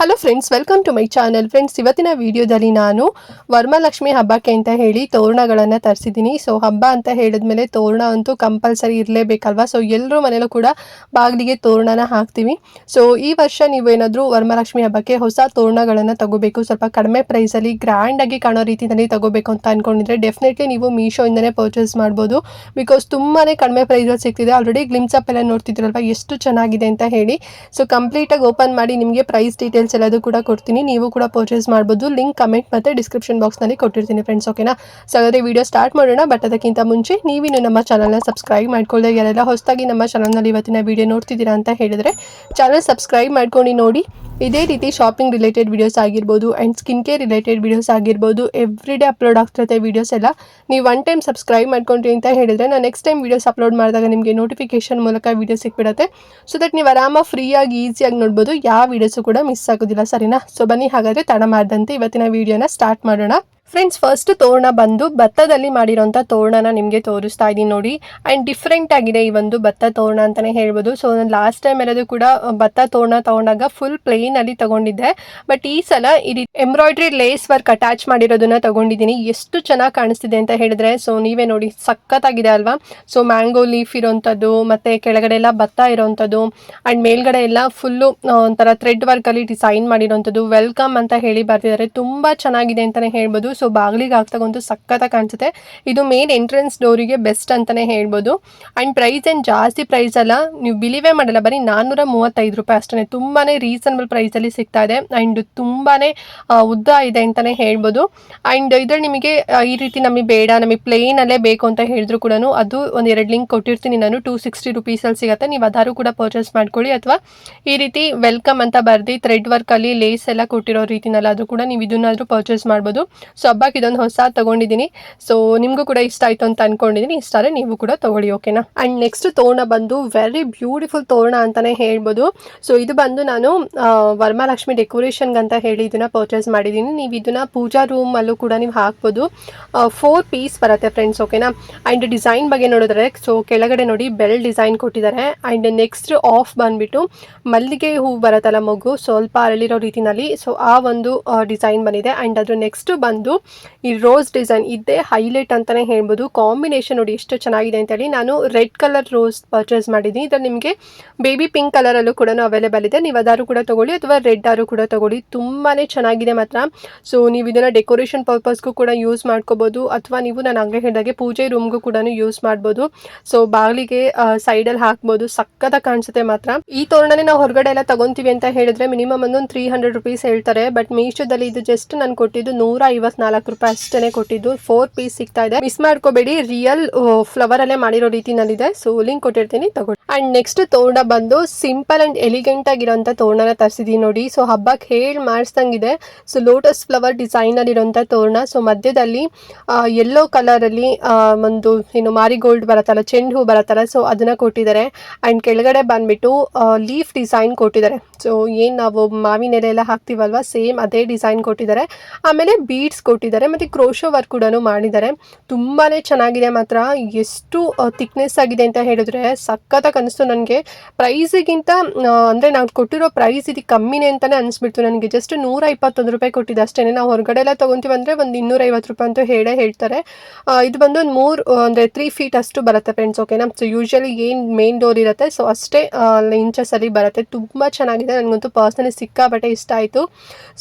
Hello friends, welcome to my channel. Friends, ಇವತ್ತಿನ ವಿಡಿಯೋದಲ್ಲಿ ನಾನು ವರಮಹಾಲಕ್ಷ್ಮಿ ಹಬ್ಬಕ್ಕೆ ಅಂತ ಹೇಳಿ ತೋರಣಗಳನ್ನು ತರಿಸಿದ್ದೀನಿ. ಸೊ ಹಬ್ಬ ಅಂತ ಹೇಳಿದ್ಮೇಲೆ ತೋರಣ ಅಂತೂ ಕಂಪಲ್ಸರಿ ಇರಲೇಬೇಕಲ್ವಾ. ಸೊ ಎಲ್ಲರೂ ಮನೇಲೂ ಕೂಡ ಬಾಗಿಲಿಗೆ ತೋರಣನ ಹಾಕ್ತೀವಿ. ಸೊ ಈ ವರ್ಷ ನೀವೇನಾದರೂ ವರಮಹಾಲಕ್ಷ್ಮಿ ಹಬ್ಬಕ್ಕೆ ಹೊಸ ತೋರಣಗಳನ್ನು ತಗೋಬೇಕು, ಸ್ವಲ್ಪ ಕಡಿಮೆ ಪ್ರೈಸಲ್ಲಿ ಗ್ರ್ಯಾಂಡಾಗಿ ಕಾಣೋ ರೀತಿಯಲ್ಲಿ ತಗೋಬೇಕು ಅಂತ ಅಂದ್ಕೊಂಡಿದ್ರೆ ಡೆಫಿನೆಟ್ಲಿ ನೀವು ಮೀಶೋಯಿಂದನೇ ಪರ್ಚೇಸ್ ಮಾಡ್ಬೋದು. ಬಿಕಾಸ್ ತುಂಬಾ ಕಡಿಮೆ ಪ್ರೈಸಲ್ಲಿ ಸಿಗ್ತಿದೆ. ಆಲ್ರೆಡಿ ಗ್ಲಿಮ್ಸ್ ಅಪ್ ಎಲ್ಲ ನೋಡ್ತಿದ್ದೀರಲ್ವ ಎಷ್ಟು ಚೆನ್ನಾಗಿದೆ ಅಂತ ಹೇಳಿ. ಸೊ ಕಂಪ್ಲೀಟಾಗಿ ಓಪನ್ ಮಾಡಿ ನಿಮಗೆ ಪ್ರೈಸ್ ಡೀಟೇಲ್ಸ್ ಎಲ್ಲದೂ ಕೂಡ ಕೊಡ್ತೀನಿ, ನೀವು ಕೂಡ ಪರ್ಚೇಸ್ ಮಾಡ್ಬೋದು. ಲಿಂಕ್ ಕಮೆಂಟ್ ಮತ್ತು ಡಿಸ್ಕ್ರಿಪ್ಷನ್ ಬಾಕ್ಸ್ನಲ್ಲಿ ಕೊಟ್ಟಿರ್ತೀನಿ ಫ್ರೆಂಡ್ಸ್, ಓಕೆನಾ. ಸೊ ಹಾಗಾದರೆ ವಿಡಿಯೋ ಸ್ಟಾರ್ಟ್ ಮಾಡೋಣ. ಬಟ್ ಅದಕ್ಕಿಂತ ಮುಂಚೆ ನೀವಿನ್ನು ನಮ್ಮ ಚಾನಲ್ನ ಸಬ್ಸ್ಕ್ರೈಬ್ ಮಾಡ್ಕೊಳ್ಳದೆ ಯಾರೆಲ್ಲ ಹೊಸದಾಗಿ ನಮ್ಮ ಚಾನಲ್ನಲ್ಲಿ ಇವತ್ತಿನ ವಿಡಿಯೋ ನೋಡ್ತಿದ್ದೀರಾ ಅಂತ ಹೇಳಿದರೆ ಚಾನಲ್ ಸಬ್ಸ್ಕ್ರೈಬ್ ಮಾಡ್ಕೊಂಡು ನೋಡಿ. ಇದೇ ರೀತಿ ಶಾಪಿಂಗ್ ರಿಲೇಟೆಡ್ ವೀಡಿಯೋಸ್ ಆಗಿರ್ಬೋದು and skin care related videos ಆಗಿರ್ಬೋದು, ಎವ್ರಿಡೇ ಅಪ್ಲೋಡ್ ಆಗ್ತಿರುತ್ತೆ ವೀಡಿಯೋಸ್ ಎಲ್ಲ. ನೀವು ಒನ್ ಟೈಮ್ ಸಬ್ಸ್ಕ್ರೈಬ್ ಮಾಡ್ಕೊಂಡ್ರಿ ಅಂತ ಹೇಳಿದರೆ ನಾನು ನೆಕ್ಸ್ಟ್ ಟೈಮ್ ವೀಡಿಯೋಸ್ ಅಪ್ಲೋಡ್ ಮಾಡಿದಾಗ ನಿಮಗೆ ನೋಟಿಫಿಕೇಶನ್ ಮೂಲಕ ವೀಡಿಯೋ ಸಿಕ್ಬಿಡುತ್ತೆ. ಸೊ ದಟ್ ನೀವು ಆರಾಮಾಗಿ ಫ್ರೀಯಾಗಿ ಈಸಿಯಾಗಿ ನೋಡ್ಬೋದು, ಯಾವ ವೀಡಿಯೋಸು ಕೂಡ ಮಿಸ್ ಆಗೋದಿಲ್ಲ, ಸರಿನಾ. ಸೊ ಬನ್ನಿ ಹಾಗಾದರೆ ತಡ ಮಾಡದಂತೆ ಇವತ್ತಿನ ವೀಡಿಯೋನ ಸ್ಟಾರ್ಟ್ ಮಾಡೋಣ. ಫ್ರೆಂಡ್ಸ್, ಫಸ್ಟ್ ತೋರಣ ಬಂದು ಭತ್ತದಲ್ಲಿ ಮಾಡಿರೋಂಥ ತೋರಣನ ನಿಮಗೆ ತೋರಿಸ್ತಾ ಇದ್ದೀನಿ ನೋಡಿ. ಆ್ಯಂಡ್ ಡಿಫ್ರೆಂಟ್ ಆಗಿದೆ ಈ ಒಂದು ಭತ್ತ ತೋರಣ ಅಂತಲೇ ಹೇಳ್ಬೋದು. ಸೊ ನಾನು ಲಾಸ್ಟ್ ಟೈಮ್ ಎಲ್ಲದೂ ಕೂಡ ಭತ್ತ ತೋರಣ ತೊಗೊಂಡಾಗ ಫುಲ್ ಪ್ಲೇನಲ್ಲಿ ತೊಗೊಂಡಿದ್ದೆ. ಬಟ್ ಈ ಸಲ ಈ ರೀತಿ ಎಂಬ್ರಾಯ್ಡ್ರಿ ಲೇಸ್ ವರ್ಕ್ ಅಟ್ಯಾಚ್ ಮಾಡಿರೋದನ್ನ ತೊಗೊಂಡಿದ್ದೀನಿ. ಎಷ್ಟು ಚೆನ್ನಾಗಿ ಕಾಣಿಸ್ತಿದೆ ಅಂತ ಹೇಳಿದ್ರೆ ಸೊ ನೀವೇ ನೋಡಿ, ಸಖತ್ತಾಗಿದೆ ಅಲ್ವಾ. ಸೊ ಮ್ಯಾಂಗೋ ಲೀಫ್ ಇರೋವಂಥದ್ದು ಮತ್ತು ಕೆಳಗಡೆ ಎಲ್ಲ ಭತ್ತ ಇರೋವಂಥದ್ದು ಆ್ಯಂಡ್ ಮೇಲ್ಗಡೆ ಎಲ್ಲ ಫುಲ್ಲು ಒಂಥರ ಥ್ರೆಡ್ ವರ್ಕಲ್ಲಿ ಡಿಸೈನ್ ಮಾಡಿರೋವಂಥದ್ದು, ವೆಲ್ಕಮ್ ಅಂತ ಹೇಳಿ ಬರ್ತಿದ್ದಾರೆ. ತುಂಬ ಚೆನ್ನಾಗಿದೆ ಅಂತಲೇ ಹೇಳ್ಬೋದು. ಸೊ ಬಾಗಿಲಿಗೆ ಹಾಕ್ತಾಗಂತೂ ಸಖತ್ತಾಗಿ ಕಾಣಿಸುತ್ತೆ. ಇದು ಮೇನ್ ಎಂಟ್ರೆನ್ಸ್ ಡೋರಿಗೆ ಬೆಸ್ಟ್ ಅಂತಲೇ ಹೇಳ್ಬೋದು. ಆ್ಯಂಡ್ ಪ್ರೈಸ್ ಏನು ಜಾಸ್ತಿ ಪ್ರೈಸ್ ಅಲ್ಲ, ನೀವು ಬಿಲೀವೇ ಮಾಡಲ್ಲ, ಬರೀ 435 ರೂಪಾಯಿ ಅಷ್ಟೇ. ತುಂಬಾ ರೀಸನಬಲ್ ಪ್ರೈಸಲ್ಲಿ ಸಿಗ್ತಾ ಇದೆ. ಆ್ಯಂಡ್ ತುಂಬಾ ಉದ್ದ ಇದೆ ಅಂತಲೇ ಹೇಳ್ಬೋದು. ಆ್ಯಂಡ್ ಇದ್ರಲ್ಲಿ ನಿಮಗೆ ಈ ರೀತಿ ನಮಗೆ ಬೇಡ, ನಮಗೆ ಪ್ಲೇನಲ್ಲೇ ಬೇಕು ಅಂತ ಹೇಳಿದ್ರು ಕೂಡ ಅದು ಒಂದು 2 ಲಿಂಕ್ ಕೊಟ್ಟಿರ್ತೀನಿ ನಾನು. 260 ರುಪೀಸಲ್ಲಿ ಸಿಗುತ್ತೆ. ನೀವು ಅದಾರು ಕೂಡ ಪರ್ಚೇಸ್ ಮಾಡ್ಕೊಳ್ಳಿ. ಅಥವಾ ಈ ರೀತಿ ವೆಲ್ಕಮ್ ಅಂತ ಬರ್ದು ಥ್ರೆಡ್ ವರ್ಕಲ್ಲಿ ಲೇಸ್ ಎಲ್ಲ ಕೊಟ್ಟಿರೋ ರೀತಿನಲ್ಲಾದರೂ ಕೂಡ ನೀವು ಇದನ್ನಾದರೂ ಪರ್ಚೇಸ್ ಮಾಡ್ಬೋದು. ಸೊ ಹಬ್ಬಕ್ಕೆ ಇದೊಂದು ಹೊಸ ತಗೊಂಡಿದ್ದೀನಿ. ಸೊ ನಿಮಗೂ ಕೂಡ ಇಷ್ಟ ಆಯಿತು ಅಂತ ಅನ್ಕೊಂಡಿದ್ದೀನಿ. ಇಷ್ಟ ಆದರೆ ನೀವು ಕೂಡ ತಗೊಳ್ಳಿ, ಓಕೆನಾ. ಆ್ಯಂಡ್ ನೆಕ್ಸ್ಟ್ ತೋರಣ ಬಂದು ವೆರಿ ಬ್ಯೂಟಿಫುಲ್ ತೋರಣ ಅಂತಲೇ ಹೇಳ್ಬೋದು. ಸೊ ಇದು ಬಂದು ನಾನು ವರಮಹಾಲಕ್ಷ್ಮಿ ಡೆಕೋರೇಷನ್ಗೆ ಅಂತ ಹೇಳಿ ಇದನ್ನು ಪರ್ಚೇಸ್ ಮಾಡಿದ್ದೀನಿ. ನೀವು ಇದನ್ನು ಪೂಜಾ ರೂಮಲ್ಲೂ ಕೂಡ ನೀವು ಹಾಕ್ಬೋದು. 4 ಪೀಸ್ ಬರುತ್ತೆ ಫ್ರೆಂಡ್ಸ್, ಓಕೆನಾ. ಆ್ಯಂಡ್ ಡಿಸೈನ್ ಬಗ್ಗೆ ನೋಡಿದ್ರೆ ಸೊ ಕೆಳಗಡೆ ನೋಡಿ ಬೆಲ್ ಡಿಸೈನ್ ಕೊಟ್ಟಿದ್ದಾರೆ. ಆ್ಯಂಡ್ ನೆಕ್ಸ್ಟ್ ಆಫ್ ಬಂದುಬಿಟ್ಟು ಮಲ್ಲಿಗೆ ಹೂ ಬರುತ್ತಲ್ಲ ಮಗು, ಸ್ವಲ್ಪ ಅರಳಿರೋ ರೀತಿನಲ್ಲಿ, ಸೊ ಆ ಒಂದು ಡಿಸೈನ್ ಬಂದಿದೆ. ಆ್ಯಂಡ್ ಅದ್ರ ನೆಕ್ಸ್ಟ್ ಬಂದು ಈ ರೋಸ್ ಡಿಸೈನ್, ಇದೇ ಹೈಲೈಟ್ ಅಂತಲೇ ಹೇಳ್ಬೋದು. ಕಾಂಬಿನೇಷನ್ ನೋಡಿ ಎಷ್ಟು ಚೆನ್ನಾಗಿದೆ ಅಂತೇಳಿ. ನಾನು ರೆಡ್ ಕಲರ್ ರೋಸ್ ಪರ್ಚೇಸ್ ಮಾಡಿದ್ದೀನಿ. ಇದರಲ್ಲಿ ನಿಮಗೆ ಬೇಬಿ ಪಿಂಕ್ ಕಲರಲ್ಲೂ ಕೂಡ ಅವೈಲೇಬಲ್ ಇದೆ. ನೀವು ಅದಾರು ಕೂಡ ತೊಗೊಳ್ಳಿ ಅಥವಾ ರೆಡ್ ಆರು ಕೂಡ ತೊಗೊಳ್ಳಿ, ತುಂಬಾ ಚೆನ್ನಾಗಿದೆ ಮಾತ್ರ. ಸೊ ನೀವು ಇದನ್ನು ಡೆಕೋರೇಷನ್ ಪರ್ಪಸ್ಗೂ ಕೂಡ ಯೂಸ್ ಮಾಡ್ಕೋಬೋದು, ಅಥವಾ ನೀವು ನಾನು ಆಗಲೇ ಹೇಳಿದಾಗೆ ಪೂಜೆ ರೂಮ್ಗೂ ಕೂಡ ಯೂಸ್ ಮಾಡ್ಬೋದು. ಸೊ ಬಾಗಿಲಿಗೆ ಸೈಡಲ್ಲಿ ಹಾಕ್ಬೋದು, ಸಕ್ಕತ್ತಾಗಿ ಕಾಣಿಸುತ್ತೆ ಮಾತ್ರ. ಈ ತೋರಣನೇ ನಾವು ಹೊರಗಡೆ ಎಲ್ಲ ತಗೊತೀವಿ ಅಂತ ಹೇಳಿದ್ರೆ ಮಿನಿಮಮ್ ಒಂದು 300 ರುಪೀಸ್ ಹೇಳ್ತಾರೆ. ಬಟ್ ಮೀಶೋದಲ್ಲಿ ಇದು ಜಸ್ಟ್ ನಾನು ಕೊಟ್ಟಿದ್ದು 154 ರೂಪಾಯಿ ಅಷ್ಟೇ ಕೊಟ್ಟಿದ್ದು. 4 ಪೀಸ್ ಸಿಗ್ತಾ ಇದೆ, ಮಿಸ್ ಮಾಡ್ಕೋಬೇಡಿ. ರಿಯಲ್ ಫ್ಲವರ್ ಅಲ್ಲೇ ಮಾಡಿರೋ ರೀತಿನಲ್ಲಿದೆ. ಸೊ ಲಿಂಕ್ ಕೊಟ್ಟಿರ್ತೀನಿ, ತಗೊಳ್ಳಿ. ಅಂಡ್ ನೆಕ್ಸ್ಟ್ ತೋರಣ ಬಂದು ಸಿಂಪಲ್ ಅಂಡ್ ಎಲಿಗೆಂಟ್ ಆಗಿರೋಂಥ ತೋರಣನ ತರಿಸಿದೀನಿ ನೋಡಿ. ಸೊ ಹಬ್ಬಕ್ಕೆ ಹೇಳಿ ಮಾಡಿಸ್ದಂಗಿದೆ. ಸೊ ಲೋಟಸ್ ಫ್ಲವರ್ ಡಿಸೈನ್ ಅಲ್ಲಿ ಇರೋಂಥ ತೋರಣ. ಸೊ ಮಧ್ಯದಲ್ಲಿ ಯೆಲ್ಲೋ ಕಲರ್ ಅಲ್ಲಿ ಒಂದು ಏನು ಮಾರಿಗೋಲ್ಡ್ ಬರುತ್ತಲ್ಲ, ಚೆಂಡು ಹೂ ಬರುತ್ತಲ್ಲ, ಸೊ ಅದನ್ನ ಕೊಟ್ಟಿದ್ದಾರೆ. ಅಂಡ್ ಕೆಳಗಡೆ ಬಂದ್ಬಿಟ್ಟು ಲೀಫ್ ಡಿಸೈನ್ ಕೊಟ್ಟಿದ್ದಾರೆ. ಸೊ ಏನು ನಾವು ಮಾವಿನ ಎಲೆ ಎಲ್ಲ ಹಾಕ್ತೀವಲ್ವಾ, ಸೇಮ್ ಅದೇ ಡಿಸೈನ್ ಕೊಟ್ಟಿದ್ದಾರೆ. ಆಮೇಲೆ ಬೀಡ್ಸ್ ಕೊಟ್ಟಿದ್ದಾರೆ ಮತ್ತು ಕ್ರೋಶೋ ವರ್ಕ್ ಕೂಡ ಮಾಡಿದ್ದಾರೆ. ತುಂಬಾ ಚೆನ್ನಾಗಿದೆ ಮಾತ್ರ. ಎಷ್ಟು ಥಿಕ್ನೆಸ್ ಆಗಿದೆ ಅಂತ ಹೇಳಿದ್ರೆ ಸಖತ್ತಾಗಿ ಅನಿಸ್ತು ನನಗೆ. ಪ್ರೈಸಿಗಿಂತ ಅಂದರೆ ನಾವು ಕೊಟ್ಟಿರೋ ಪ್ರೈಸ್ ಇದಕ್ಕೆ ಕಮ್ಮಿನೇ ಅಂತಲೇ ಅನಿಸ್ಬಿಡ್ತು ನನಗೆ. ಜಸ್ಟ್ 121 ರೂಪಾಯಿ ಕೊಟ್ಟಿದ್ದು ಅಷ್ಟೇ. ನಾವು ಹೊರಗಡೆ ಎಲ್ಲ ತೊಗೊತೀವಿ ಅಂದರೆ ಒಂದು 250 ರೂಪಾಯಿ ಅಂತೂ ಹೇಳ್ತಾರೆ. ಇದು ಬಂದು ಒಂದು 3 ಫೀಟ್ ಅಷ್ಟು ಬರುತ್ತೆ ಫ್ರೆಂಡ್ಸ್, ಓಕೆನಾ. ಸೊ ಯೂಶ್ವಲಿ ಏನು ಮೇನ್ ಡೋರ್ ಇರುತ್ತೆ ಸೊ ಅಷ್ಟೇ ಇಂಚಸಲ್ಲಿ ಬರುತ್ತೆ. ತುಂಬ ಚೆನ್ನಾಗಿದೆ, ನನಗಂತೂ ಪರ್ಸ್ನಲಿ ಸಿಕ್ಕಾಬಟ್ಟೆ ಇಷ್ಟ ಆಯಿತು.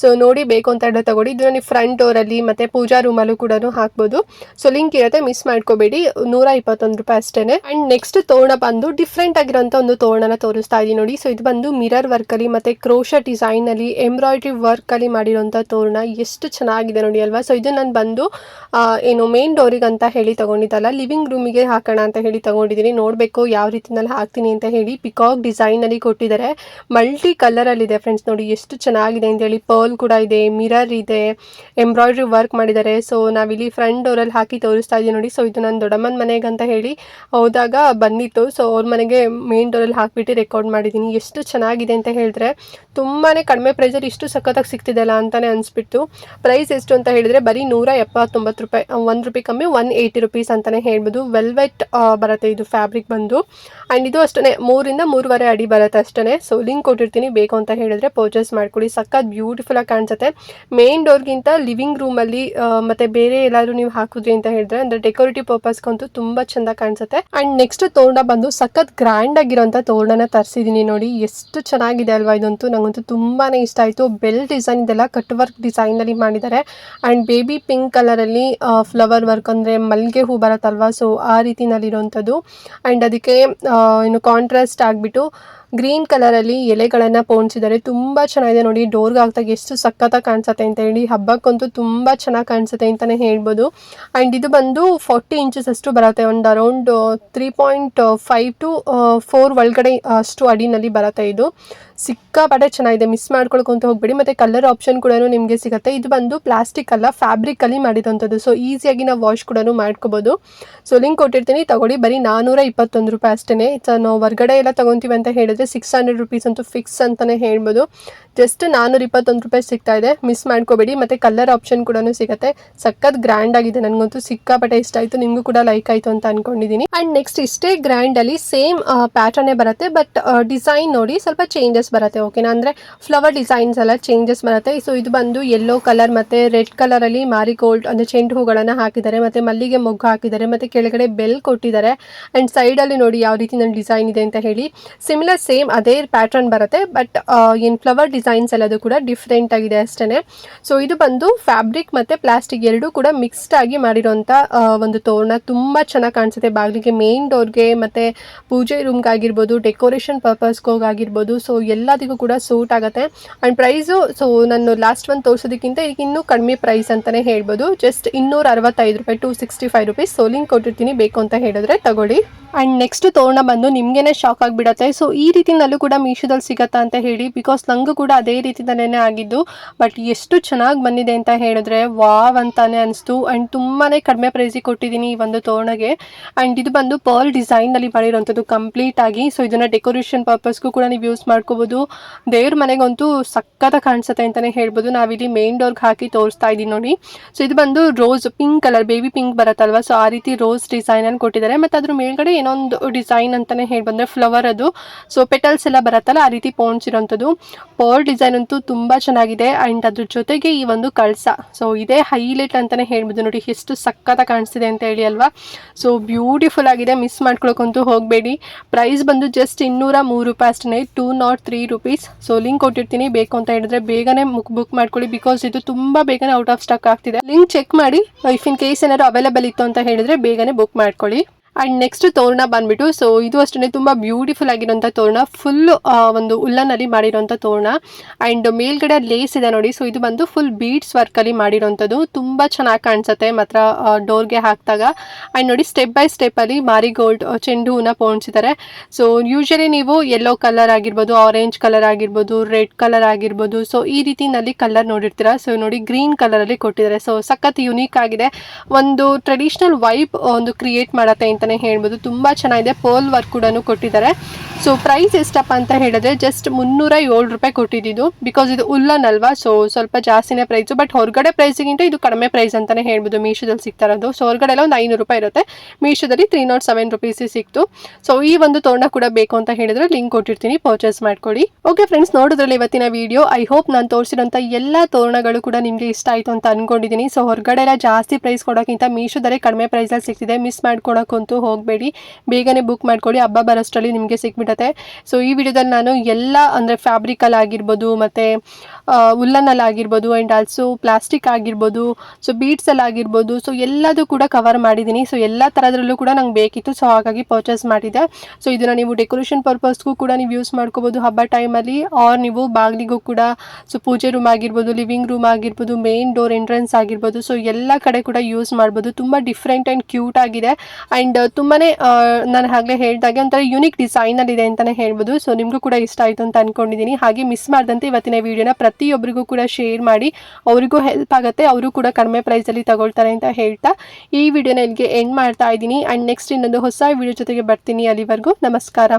ಸೊ ನೋಡಿ ಬೇಕು ಅಂತ ಹೇಳಿ ತಗೊಳ್ಳಿ. ಇದನ್ನು ನೀವು ಫ್ರಂಟ್ ಡೋರಲ್ಲಿ ಮತ್ತು ಪೂಜಾ ರೂಮಲ್ಲೂ ಕೂಡ ಹಾಕ್ಬೋದು. ಸೊ ಲಿಂಕ್ ಇರುತ್ತೆ, ಮಿಸ್ ಮಾಡ್ಕೋಬೇಡಿ. 121 ರೂಪಾಯಿ ಅಷ್ಟೇ. ಆ್ಯಂಡ್ ನೆಕ್ಸ್ಟ್ ತೋರಣ ಬಂದು ಡಿಫ್ರೆಂಟ್ ಆಗಿರೋಂಥ ಒಂದು ತೋರಣನ ತೋರಿಸ್ತಾ ಇದ್ದೀನಿ ನೋಡಿ. ಸೊ ಇದು ಬಂದು ಮಿರರ್ ವರ್ಕಲ್ಲಿ ಮತ್ತು ಕ್ರೋಶ ಡಿಸೈನಲ್ಲಿ ಎಂಬ್ರಾಯ್ಡ್ರಿ ವರ್ಕಲ್ಲಿ ಮಾಡಿರೋಂಥ ತೋರಣ. ಎಷ್ಟು ಚೆನ್ನಾಗಿದೆ ನೋಡಿ ಅಲ್ವಾ. ಸೊ ಇದು ನಾನು ಬಂದು ಏನು ಮೇನ್ ಡೋರಿಗೆ ಅಂತ ಹೇಳಿ ತೊಗೊಂಡಿದ್ದಲ್ಲ, ಲಿವಿಂಗ್ ರೂಮಿಗೆ ಹಾಕೋಣ ಅಂತ ಹೇಳಿ ತೊಗೊಂಡಿದ್ದೀನಿ. ನೋಡಬೇಕು ಯಾವ ರೀತಿನಲ್ಲಿ ಹಾಕ್ತೀನಿ ಅಂತ ಹೇಳಿ. ಪಿಕಾಕ್ ಡಿಸೈನಲ್ಲಿ ಕೊಟ್ಟಿದ್ದಾರೆ, ಮಲ್ಟಿ ಕಲರಲ್ಲಿದೆ ಫ್ರೆಂಡ್ಸ್. ನೋಡಿ ಎಷ್ಟು ಚೆನ್ನಾಗಿದೆ ಅಂತೇಳಿ. ಪರ್ಲ್ ಕೂಡ ಇದೆ, ಮಿರರ್ ಇದೆ, ಎಂಬ್ರಾಯ್ಡ್ರಿ ವರ್ಕ್ ಮಾಡಿದ್ದಾರೆ. ಸೊ ನಾವಿಲ್ಲಿ ಫ್ರಂಟ್ ಡೋರಲ್ಲಿ ಹಾಕಿ ತೋರಿಸ್ತಾ ಇದ್ದೀವಿ ನೋಡಿ. ಸೊ ಇದು ನನ್ನ ದೊಡ್ಡಮ್ಮನ ಮನೆಗೆ ಅಂತ ಹೇಳಿ ಹೋದಾಗ ಬಂದಿತ್ತು. ಸೊ ಅವ್ರ ಮನೆಗೆ ಮೇನ್ ಡೋರಲ್ಲಿ ಹಾಕಿಬಿಟ್ಟು ರೆಕಾರ್ಡ್ ಮಾಡಿದ್ದೀನಿ. ಎಷ್ಟು ಚೆನ್ನಾಗಿದೆ ಅಂತ ಹೇಳಿದ್ರೆ ತುಂಬಾ ಕಡಿಮೆ ಪ್ರೈಸಲ್ಲಿ ಇಷ್ಟು ಸಖತ್ತಾಗಿ ಸಿಗ್ತಿದೆಯಲ್ಲ ಅಂತಲೇ ಅನಿಸ್ಬಿಟ್ಟು. ಪ್ರೈಸ್ ಎಷ್ಟು ಅಂತ ಹೇಳಿದರೆ ಬರೀ 179 ರೂಪಾಯಿ, 1 ರೂಪಾಯಿ ಕಮ್ಮಿ, 180 ರುಪೀಸ್ ಅಂತಲೇ ಹೇಳ್ಬೋದು. ವೆಲ್ವೆಟ್ ಬರುತ್ತೆ ಇದು ಫ್ಯಾಬ್ರಿಕ್ ಬಂದು. ಆ್ಯಂಡ್ ಇದು ಅಷ್ಟೇ 3 ಇಂದ 3.5 ಅಡಿ ಬರುತ್ತೆ ಅಷ್ಟೇ. ಸೊ ಲಿಂಕ್ ಕೊಟ್ಟಿರ್ತೀನಿ, ಬೇಕು ಅಂತ ಹೇಳಿದ್ರೆ ಪರ್ಚೇಸ್ ಮಾಡ್ಕೊಳ್ಳಿ. ಸಖತ್ ಬ್ಯೂಟಿಫುಲ್ಲಾಗಿ ಕಾಣಿಸುತ್ತೆ. ಮೇನ್ ಡೋರ್ಗಿಂತ ಲಿವಿಂಗ್ ರೂಮಲ್ಲಿ ಮತ್ತು ಬೇರೆ ಎಲ್ಲಾದರೂ ನೀವು ಹಾಕಿದ್ರಿ ಅಂತ ಹೇಳಿದ್ರೆ ಅಂದರೆ ಡೆಕೋರೇಟಿವ್ ಪರ್ಪಸ್ಗಂತೂ ತುಂಬ ಚೆಂದ ಕಾಣಿಸುತ್ತೆ. ಆ್ಯಂಡ್ ನೆಕ್ಸ್ಟ್ ತೋರಣ ಬಂದು ಸಖತ್ ಗ್ರ್ಯಾಂಡ್ ಆಗಿರೋಂಥ ತೋರಣನ ತರಿಸಿದ್ದೀನಿ ನೋಡಿ. ಎಷ್ಟು ಚೆನ್ನಾಗಿದೆ ಅಲ್ವಾ ಇದಂತೂ. ನಂಗಂತೂ ತುಂಬಾ ಇಷ್ಟ ಆಯಿತು. ಬೆಲ್ ಡಿಸೈನ್ ಇದೆಲ್ಲ ಕಟ್ ವರ್ಕ್ ಡಿಸೈನಲ್ಲಿ ಮಾಡಿದ್ದಾರೆ. ಆ್ಯಂಡ್ ಬೇಬಿ ಪಿಂಕ್ ಕಲರಲ್ಲಿ ಫ್ಲವರ್ ವರ್ಕ್ ಅಂದರೆ ಮಲ್ಲಿಗೆ ಹೂ ಬರುತ್ತಲ್ವ, ಸೊ ಆ ರೀತಿನಲ್ಲಿರೋವಂಥದ್ದು. ಆ್ಯಂಡ್ ಅದಕ್ಕೆ ಇನ್ನು ಕಾಂಟ್ರಾಸ್ಟ್ ಆಗಿಬಿಟ್ಟು ಗ್ರೀನ್ ಕಲರಲ್ಲಿ ಎಲೆಗಳನ್ನು ಪೋಣಿಸಿದ್ದಾರೆ. ತುಂಬ ಚೆನ್ನಾಗಿದೆ ನೋಡಿ. ಡೋರ್ಗೆ ಹಾಕಿದಾಗ ಎಷ್ಟು ಸಖತ್ತಾಗಿ ಕಾಣಿಸುತ್ತೆ ಅಂತ ಹೇಳಿ. ಹಬ್ಬಕ್ಕಂತೂ ತುಂಬ ಚೆನ್ನಾಗಿ ಕಾಣಿಸುತ್ತೆ ಅಂತಲೇ ಹೇಳ್ಬೋದು. ಆ್ಯಂಡ್ ಇದು ಬಂದು 40 ಇಂಚಸ್ ಅಷ್ಟು ಬರುತ್ತೆ. ಒಂದು ಅರೌಂಡ್ 3.5 to 4 ಒಳಗಡೆ ಅಷ್ಟು ಅಡಿನಲ್ಲಿ ಬರುತ್ತೆ. ಇದು ಸಿಕ್ಕಾಪಟ್ಟೆ ಚೆನ್ನಾಗಿದೆ, ಮಿಸ್ ಮಾಡ್ಕೊಳ್ಕೊಂತ ಹೋಗಬೇಡಿ. ಮತ್ತು ಕಲರ್ ಆಪ್ಷನ್ ಕೂಡ ನಿಮಗೆ ಸಿಗುತ್ತೆ. ಇದು ಬಂದು ಪ್ಲಾಸ್ಟಿಕ್ ಅಲ್ಲ, ಫ್ಯಾಬ್ರಿಕಲ್ಲಿ ಮಾಡಿರೋಂಥದ್ದು. ಸೊ ಈಸಿಯಾಗಿ ನಾವು ವಾಶ್ ಕೂಡ ಮಾಡ್ಕೋಬೋದು. ಸೊ ಲಿಂಕ್ ಕೊಟ್ಟಿರ್ತೀನಿ, ತಗೊಳ್ಳಿ. ಬರೀ 421 ರೂಪಾಯಿ ಅಷ್ಟೇ. ಸೊ ನಾವು ಹೊರಗಡೆ ಎಲ್ಲ ತೊಗೊತೀವಿ ಅಂತ ಹೇಳಿದ್ರೆ 600 ರುಪೀಸ್ ಅಂತೂ ಫಿಕ್ಸ್ ಅಂತಲೇ ಹೇಳ್ಬೋದು. ಜಸ್ಟ್ 421 ರೂಪಾಯಿ ಸಿಗ್ತಾ ಇದೆ, ಮಿಸ್ ಮಾಡ್ಕೋಬೇಡಿ. ಮತ್ತು ಕಲರ್ ಆಪ್ಷನ್ ಕೂಡ ಸಿಗುತ್ತೆ. ಸಖತ್ ಗ್ರ್ಯಾಂಡ್ ಆಗಿದೆ, ನನಗಂತೂ ಸಿಕ್ಕಾಪಟ್ಟೆ ಇಷ್ಟ ಆಯಿತು. ನಿಮಗೂ ಕೂಡ ಲೈಕ್ ಆಯಿತು ಅಂತ ಅಂದ್ಕೊಂಡಿದ್ದೀನಿ. ಆ್ಯಂಡ್ ನೆಕ್ಸ್ಟ್ ಇಷ್ಟೇ ಗ್ರ್ಯಾಂಡಲ್ಲಿ ಸೇಮ್ ಪ್ಯಾಟರ್ನೇ ಬರುತ್ತೆ, ಬಟ್ ಡಿಸೈನ್ ನೋಡಿ ಸ್ವಲ್ಪ ಚೇಂಜಸ್ ಬರುತ್ತೆ. ಓಕೆನಾ, ಅಂದರೆ ಫ್ಲವರ್ ಡಿಸೈನ್ಸ್ ಎಲ್ಲ ಚೇಂಜಸ್ ಬರುತ್ತೆ. ಸೊ ಇದು ಬಂದು ಯೆಲ್ಲೋ ಕಲರ್ ಮತ್ತು ರೆಡ್ ಕಲರಲ್ಲಿ ಮಾರಿಗೋಲ್ಡ್ ಅಂದರೆ ಚೆಂಡು ಹೂಗಳನ್ನು ಹಾಕಿದ್ದಾರೆ, ಮತ್ತು ಮಲ್ಲಿಗೆ ಮೊಗ್ಗು ಹಾಕಿದ್ದಾರೆ, ಮತ್ತು ಕೆಳಗಡೆ ಬೆಲ್ ಕೊಟ್ಟಿದ್ದಾರೆ. ಆ್ಯಂಡ್ ಸೈಡಲ್ಲಿ ನೋಡಿ ಯಾವ ರೀತಿ ನನ್ನ ಡಿಸೈನ್ ಇದೆ ಅಂತ ಹೇಳಿ. ಸಿಮಿಲರ್ ಸೇಮ್ ಅದೇ ಪ್ಯಾಟರ್ನ್ ಬರುತ್ತೆ, ಬಟ್ ಏನು ಫ್ಲವರ್ ಡಿಸೈನ್ಸ್ ಎಲ್ಲದು ಕೂಡ ಡಿಫ್ರೆಂಟ್ ಆಗಿದೆ ಅಷ್ಟೇ. ಸೊ ಇದು ಬಂದು ಫ್ಯಾಬ್ರಿಕ್ ಮತ್ತು ಪ್ಲಾಸ್ಟಿಕ್ ಎರಡೂ ಕೂಡ ಮಿಕ್ಸ್ಡ್ ಆಗಿ ಮಾಡಿರೋಂಥ ಒಂದು ತೋರಣ. ತುಂಬ ಚೆನ್ನಾಗಿ ಕಾಣಿಸುತ್ತೆ. ಬಾಗಿಲಿಗೆ, ಮೇನ್ ಡೋರ್ಗೆ, ಮತ್ತು ಪೂಜೆ ರೂಮ್ಗಾಗಿರ್ಬೋದು, ಡೆಕೋರೇಷನ್ ಪರ್ಪಸ್ಗೋಗಾಗಿರ್ಬೋದು. ಸೊ ಎಲ್ಲದಕ್ಕೂ ಕೂಡ ಸೂಟ್ ಆಗುತ್ತೆ. ಆ್ಯಂಡ್ ಪ್ರೈಸು, ಸೊ ನಾನು ಲಾಸ್ಟ್ ಒಂದು ತೋರಿಸೋದಕ್ಕಿಂತ ಇದಕ್ಕೆ ಇನ್ನೂ ಕಡಿಮೆ ಪ್ರೈಸ್ ಅಂತಲೇ ಹೇಳ್ಬೋದು. ಜಸ್ಟ್ 265 ರೂಪಾಯಿ, 265 ರುಪೀಸ್. ಸೊ ಲಿಂಕ್ ಕೊಟ್ಟಿರ್ತೀನಿ, ಬೇಕು ಅಂತ ಹೇಳಿದ್ರೆ ತಗೊಳ್ಳಿ. ಆ್ಯಂಡ್ ನೆಕ್ಸ್ಟ್ ತೋರಣ ಬಂದು ನಿಮಗೇನೆ ಶಾಕ್ ಆಗಿಬಿಡುತ್ತೆ. ಸೊ ಈ ರೀತಿನಲ್ಲೂ ಕೂಡ ಮೀಶೋದಲ್ಲಿ ಸಿಗುತ್ತಾ ಅಂತ ಹೇಳಿ, ಬಿಕಾಸ್ ನನಗೂ ಕೂಡ ಅದೇ ರೀತಿಯಲ್ಲೇ ಆಗಿದ್ದು. ಬಟ್ ಎಷ್ಟು ಚೆನ್ನಾಗಿ ಬಂದಿದೆ ಅಂತ ಹೇಳಿದ್ರೆ ವಾವ್ ಅಂತಾನೆ ಅನಿಸ್ತು. ಆ್ಯಂಡ್ ತುಂಬಾ ಕಡಿಮೆ ಪ್ರೈಸಿಗೆ ಕೊಟ್ಟಿದ್ದೀನಿ ಈ ಒಂದು ತೋರಣಗೆ. ಆ್ಯಂಡ್ ಇದು ಬಂದು ಪರ್ಲ್ ಡಿಸೈನಲ್ಲಿ ಮಾಡಿರೋಂಥದ್ದು ಕಂಪ್ಲೀಟ್ ಆಗಿ. ಸೊ ಇದನ್ನು ಡೆಕೋರೇಷನ್ ಪರ್ಪಸ್ಗೂ ಕೂಡ ನೀವು ಯೂಸ್ ಮಾಡ್ಕೋಬೋದು. ದೇವ್ರ ಮನೆಗಂತೂ ಸಖತ್ತಾಗಿ ಕಾಣಿಸುತ್ತೆ ಅಂತಲೇ ಹೇಳ್ಬೋದು. ನಾವಿಲ್ಲಿ ಮೇನ್ ಡೋರ್ಗೆ ಹಾಕಿ ತೋರಿಸ್ತಾ ಇದ್ದೀವಿ ನೋಡಿ. ಸೊ ಇದು ಬಂದು rose pink colour, baby pink ಬರುತ್ತಲ್ವ, ಸೊ ಆ ರೀತಿ ರೋಸ್ ಡಿಸೈನನ್ನು ಕೊಟ್ಟಿದ್ದಾರೆ. ಮತ್ತು ಅದ್ರ ಮೇಲ್ಗಡೆ ಏನೊಂದು ಡಿಸೈನ್ ಅಂತಲೇ ಹೇಳಿ ಬಂದರೆ ಫ್ಲವರ್ ಅದು, ಸೊ ಪೆಟಲ್ಸ್ ಎಲ್ಲ ಬರುತ್ತಲ್ಲ ಆ ರೀತಿ ಪೋಣಿಸಿರೋಂಥದ್ದು. ಪರ್ಲ್ ಡಿಸೈನ್ ಅಂತೂ ತುಂಬ ಚೆನ್ನಾಗಿದೆ. ಆ್ಯಂಡ್ ಅದ್ರ ಜೊತೆಗೆ ಈ ಒಂದು ಕಳಸ, ಸೊ ಇದೇ ಹೈಲೈಟ್ ಅಂತಲೇ ಹೇಳ್ಬೋದು. ನೋಡಿ ಎಷ್ಟು ಸಖತ್ತಾಗಿ ಕಾಣಿಸ್ತಿದೆ ಅಂತ ಹೇಳಿ ಅಲ್ವಾ. ಸೊ ಬ್ಯೂಟಿಫುಲ್ ಆಗಿದೆ, ಮಿಸ್ ಮಾಡ್ಕೊಳಕ್ಕಂತೂ ಹೋಗಬೇಡಿ. ಪ್ರೈಸ್ ಬಂದು ಜಸ್ಟ್ 203 ರೂಪಾಯಿ ಅಷ್ಟೇ, 203 ರುಪೀಸ್. ಸೊ ಲಿಂಕ್ ಕೊಟ್ಟಿರ್ತೀನಿ, ಬೇಕು ಅಂತ ಹೇಳಿದ್ರೆ ಬೇಗನೆ ಬುಕ್ ಮಾಡ್ಕೊಳ್ಳಿ. ಬಿಕಾಸ್ ಇದು ತುಂಬ ಬೇಗನೆ ಔಟ್ ಆಫ್ ಸ್ಟಾಕ್ ಆಗ್ತಿದೆ. ಲಿಂಕ್ ಚೆಕ್ ಮಾಡಿ, ಇಫ್ ಇನ್ ಕೇಸ್ ಏನಾದ್ರು ಅವೈಲೇಬಲ್ ಇತ್ತು ಅಂತ ಹೇಳಿದ್ರೆ ಬೇಗನೆ ಬುಕ್ ಮಾಡ್ಕೊಳ್ಳಿ. ಆ್ಯಂಡ್ ನೆಕ್ಸ್ಟ್ ತೋರಣ ಬಂದುಬಿಟ್ಟು, ಸೊ ಇದು ಅಷ್ಟೇ ತುಂಬ ಬ್ಯೂಟಿಫುಲ್ ಆಗಿರೋಂಥ ತೋರಣ. ಫುಲ್ಲು ಒಂದು ಉಲ್ಲನಲ್ಲಿ ಮಾಡಿರೋಂಥ ತೋರಣ. ಆ್ಯಂಡ್ ಮೇಲ್ಗಡೆ ಲೇಸ್ ಇದೆ ನೋಡಿ. ಸೊ ಇದು ಬಂದು ಫುಲ್ ಬೀಡ್ಸ್ ವರ್ಕಲ್ಲಿ ಮಾಡಿರೋಂಥದ್ದು. ತುಂಬ ಚೆನ್ನಾಗಿ ಕಾಣಿಸುತ್ತೆ ಮಾತ್ರ ಡೋರ್ಗೆ ಹಾಕಿದಾಗ. ಆ್ಯಂಡ್ ನೋಡಿ ಸ್ಟೆಪ್ ಬೈ ಸ್ಟೆಪ್ಪಲ್ಲಿ ಮಾರಿಗೋಲ್ಡ್ ಚೆಂಡು ಹೂನ ಪೋಣಿಸಿದ್ದಾರೆ. ಸೊ ಯೂಶಲಿ ನೀವು ಯೆಲ್ಲೋ ಕಲರ್ ಆಗಿರ್ಬೋದು, ಆರೆಂಜ್ ಕಲರ್ ಆಗಿರ್ಬೋದು, ರೆಡ್ ಕಲರ್ ಆಗಿರ್ಬೋದು, ಸೊ ಈ ರೀತಿನಲ್ಲಿ ಕಲರ್ ನೋಡಿರ್ತೀರ. ಸೊ ನೋಡಿ ಗ್ರೀನ್ ಕಲರಲ್ಲಿ ಕೊಟ್ಟಿದ್ದಾರೆ. ಸೊ ಸಖತ್ ಯುನೀಕ್ ಆಗಿದೆ. ಒಂದು ಟ್ರೆಡಿಷ್ನಲ್ ವೈಬ್ ಒಂದು ಕ್ರಿಯೇಟ್ ಮಾಡುತ್ತೆ ಅಂತಲೇ ಹೇಳ್ಬೋದು. ತುಂಬ ಚೆನ್ನಾಗಿದೆ. ಪರ್ಲ್ ವರ್ಕ್ ಕೂಡ ಕೊಟ್ಟಿದ್ದಾರೆ. ಸೊ ಪ್ರೈಸ್ ಎಷ್ಟಪ್ಪ ಅಂತ ಹೇಳಿದ್ರೆ ಜಸ್ಟ್ 307 ರೂಪಾಯಿ ಕೊಟ್ಟಿದ್ದು. ಬಿಕಾಸ್ ಇದು ಉಲ್ಲನ್ ಅಲ್ವಾ, ಸೊ ಸ್ವಲ್ಪ ಜಾಸ್ತಿನೇ ಪ್ರೈಸು. ಬಟ್ ಹೊರಗಡೆ ಪ್ರೈಸಿಗಿಂತ ಇದು ಕಡಿಮೆ ಪ್ರೈಸ್ ಅಂತಲೇ ಹೇಳ್ಬೋದು. ಮೀಶೋದಲ್ಲಿ ಸಿಗ್ತಾ ಇರೋದು. ಸೊ ಹೊರಗಡೆ ಎಲ್ಲ ಒಂದು 500 ರೂಪಾಯಿ ಇರುತ್ತೆ, ಮೀಶೋದಲ್ಲಿ 307 ರುಪೀಸ್ ಸಿಕ್ತು. ಸೊ ಈ ಒಂದು ತೋರಣ ಕೂಡ ಬೇಕು ಅಂತ ಹೇಳಿದ್ರೆ ಲಿಂಕ್ ಕೊಟ್ಟಿರ್ತೀನಿ, ಪರ್ಚೇಸ್ ಮಾಡ್ಕೊಳ್ಳಿ. ಓಕೆ ಫ್ರೆಂಡ್ಸ್, ನೋಡಿದ್ರಲ್ಲಿ ಇವತ್ತಿನ ವಿಡಿಯೋ. ಐ ಹೋಪ್ ನಾನು ತೋರಿಸಿರೋಂಥ ಎಲ್ಲ ತೋರಣಗಳು ಕೂಡ ನಿಮಗೆ ಇಷ್ಟ ಆಯಿತು ಅಂತ ಅಂದ್ಕೊಂಡಿದ್ದೀನಿ. ಸೊ ಹೊರಗಡೆ ಎಲ್ಲ ಜಾಸ್ತಿ ಪ್ರೈಸ್ ಕೊಡೋಕ್ಕಿಂತ ಮೀಶೋದಲ್ಲೇ ಕಡಿಮೆ ಪ್ರೈಸಲ್ಲಿ ಸಿಗ್ತಿದೆ. ಮಿಸ್ ಮಾಡ್ಕೊಳಕ್ಕಂತೂ ಹೋಗಬೇಡಿ, ಬೇಗನೆ ಬುಕ್ ಮಾಡ್ಕೊಳ್ಳಿ. ಹಬ್ಬ ಬರೋಷ್ಟರಲ್ಲಿ ನಿಮಗೆ ಸಿಕ್ಬಿಡುತ್ತೆ. ಸೊ ಈ ವಿಡಿಯೋದಲ್ಲಿ ನಾನು ಎಲ್ಲ ಅಂದರೆ ಫ್ಯಾಬ್ರಿಕಲ್ಲಿ ಆಗಿರ್ಬೋದು, ಮತ್ತು ಉಲ್ಲನಲ್ಲಿ ಆಗಿರ್ಬೋದು, ಆ್ಯಂಡ್ ಆಲ್ಸೋ ಪ್ಲಾಸ್ಟಿಕ್ ಆಗಿರ್ಬೋದು, ಸೊ ಬೀಡ್ಸಲ್ಲಿ ಆಗಿರ್ಬೋದು, ಸೊ ಎಲ್ಲದೂ ಕೂಡ ಕವರ್ ಮಾಡಿದ್ದೀನಿ. ಸೊ ಎಲ್ಲ ಥರದ್ರಲ್ಲೂ ಕೂಡ ನಂಗೆ ಬೇಕಿತ್ತು, ಸೊ ಹಾಗಾಗಿ ಪರ್ಚೇಸ್ ಮಾಡಿದ್ದೆ. ಸೊ ಇದನ್ನು ನೀವು ಡೆಕೋರೇಷನ್ ಪರ್ಪಸ್ಗೂ ಕೂಡ ನೀವು ಯೂಸ್ ಮಾಡ್ಕೋಬೋದು ಹಬ್ಬ ಟೈಮಲ್ಲಿ. ಆರ್ ನೀವು ಬಾಗಿಲಿಗೂ ಕೂಡ, ಸೊ ಪೂಜೆ ರೂಮ್ ಆಗಿರ್ಬೋದು, ಲಿವಿಂಗ್ ರೂಮ್ ಆಗಿರ್ಬೋದು, ಮೇನ್ ಡೋರ್ ಎಂಟ್ರೆನ್ಸ್ ಆಗಿರ್ಬೋದು, ಸೊ ಎಲ್ಲ ಕಡೆ ಕೂಡ ಯೂಸ್ ಮಾಡ್ಬೋದು. ತುಂಬ ಡಿಫ್ರೆಂಟ್ ಆ್ಯಂಡ್ ಕ್ಯೂಟ್ ಆಗಿದೆ. ಆ್ಯಂಡ್ ತುಂಬಾ ನಾನು ಆಗಲೇ ಹೇಳಿದಾಗೆ ಒಂಥರ ಯುನಿಕ್ ಡಿಸೈನಲ್ಲಿದೆ ಅಂತಲೇ ಹೇಳ್ಬೋದು. ಸೊ ನಿಮಗೂ ಕೂಡ ಇಷ್ಟ ಆಯಿತು ಅಂತ ಅಂದ್ಕೊಂಡಿದ್ದೀನಿ. ಹಾಗೆ ಮಿಸ್ ಮಾಡಿದಂತೆ ಇವತ್ತಿನ ವಿಡಿಯೋನ ಪ್ರತಿಯೊಬ್ಬರಿಗೂ ಕೂಡ ಶೇರ್ ಮಾಡಿ, ಅವರಿಗೂ ಹೆಲ್ಪ್ ಆಗುತ್ತೆ, ಅವರು ಕೂಡ ಕಡಿಮೆ ಪ್ರೈಸಲ್ಲಿ ತಗೊಳ್ತಾರೆ ಅಂತ ಹೇಳ್ತಾ ಈ ವಿಡಿಯೋನ ಇಲ್ಲಿಗೆ ಎಂಡ್ ಮಾಡ್ತಾ ಇದ್ದೀನಿ. ಆ್ಯಂಡ್ ನೆಕ್ಸ್ಟ್ ಇನ್ನೊಂದು ಹೊಸ ವಿಡಿಯೋ ಜೊತೆಗೆ ಬರ್ತೀನಿ. ಅಲ್ಲಿವರೆಗೂ ನಮಸ್ಕಾರ.